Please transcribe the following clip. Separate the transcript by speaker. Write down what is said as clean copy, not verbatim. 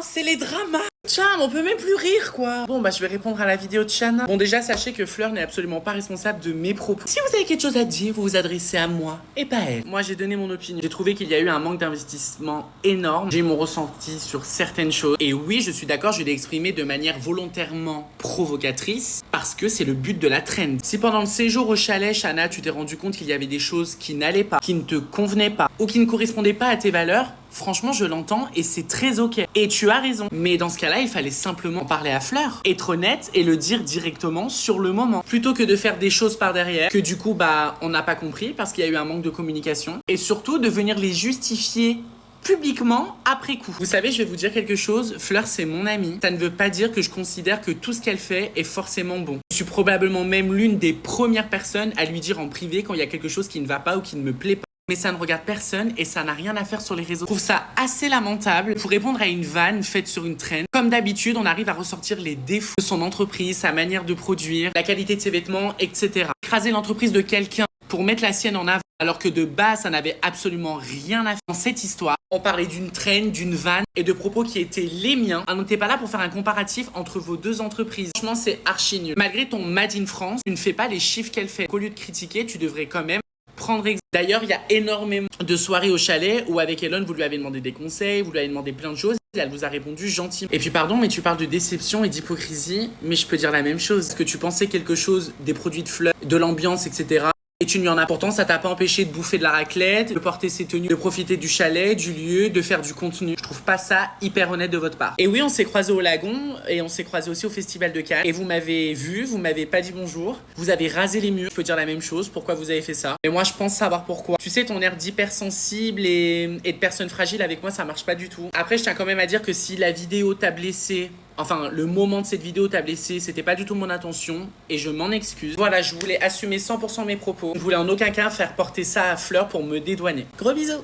Speaker 1: c'est les dramas. Tiens, on peut même plus rire, quoi. Bon, bah, je vais répondre à la vidéo de Chana. Bon, déjà, sachez que Fleur n'est absolument pas responsable de mes propos. Si vous avez quelque chose à dire, vous vous adressez à moi et pas à elle. Moi, j'ai donné mon opinion. J'ai trouvé qu'il y a eu un manque d'investissement énorme. J'ai eu mon ressenti sur certaines choses. Et oui, je suis d'accord, je l'ai exprimé de manière volontairement provocatrice parce que c'est le but de la trend. Si pendant le séjour au chalet, Chana, tu t'es rendu compte qu'il y avait des choses qui n'allaient pas, qui ne te convenaient pas ou qui ne correspondaient pas à tes valeurs, franchement, je l'entends et c'est très ok. Et tu as raison. Mais dans ce cas-là, il fallait simplement parler à Fleur, être honnête et le dire directement sur le moment. Plutôt que de faire des choses par derrière que du coup, bah, on n'a pas compris parce qu'il y a eu un manque de communication. Et surtout, de venir les justifier publiquement après coup. Vous savez, je vais vous dire quelque chose, Fleur c'est mon amie. Ça ne veut pas dire que je considère que tout ce qu'elle fait est forcément bon. Je suis probablement même l'une des premières personnes à lui dire en privé quand il y a quelque chose qui ne va pas ou qui ne me plaît pas. Mais ça ne regarde personne et ça n'a rien à faire sur les réseaux. Je trouve ça assez lamentable. Pour répondre à une vanne faite sur une trend, comme d'habitude, on arrive à ressortir les défauts de son entreprise, sa manière de produire, la qualité de ses vêtements, etc. Écraser l'entreprise de quelqu'un pour mettre la sienne en avant, alors que de base, ça n'avait absolument rien à faire dans cette histoire. On parlait d'une trend, d'une vanne et de propos qui étaient les miens. On n'était pas là pour faire un comparatif entre vos deux entreprises. Franchement, c'est archi nul. Malgré ton Made in France, tu ne fais pas les chiffres qu'elle fait. Au lieu de critiquer, tu devrais quand même prendre exemple. D'ailleurs, il y a énormément de soirées au chalet où avec Elon, vous lui avez demandé des conseils, vous lui avez demandé plein de choses et elle vous a répondu gentiment. Et puis pardon, mais tu parles de déception et d'hypocrisie, mais je peux dire la même chose. Est-ce que tu pensais quelque chose des produits de Fleur, de l'ambiance, etc. et tu lui en as. Pourtant, ça t'a pas empêché de bouffer de la raclette, de porter ses tenues, de profiter du chalet, du lieu, de faire du contenu. Je trouve pas ça hyper honnête de votre part. Et oui, on s'est croisés au Lagon et on s'est croisés aussi au Festival de Cannes. Et vous m'avez vu, vous m'avez pas dit bonjour. Vous avez rasé les murs. Je peux dire la même chose. Pourquoi vous avez fait ça? Mais moi, je pense savoir pourquoi. Tu sais, ton air d'hypersensible et de personne fragile avec moi, ça marche pas du tout. Après, je tiens quand même à dire que si la vidéo t'a blessé, enfin, le moment de cette vidéo t'a blessé, c'était pas du tout mon intention et je m'en excuse. Voilà, je voulais assumer 100% mes propos. Je voulais en aucun cas faire porter ça à Fleur pour me dédouaner. Gros bisous!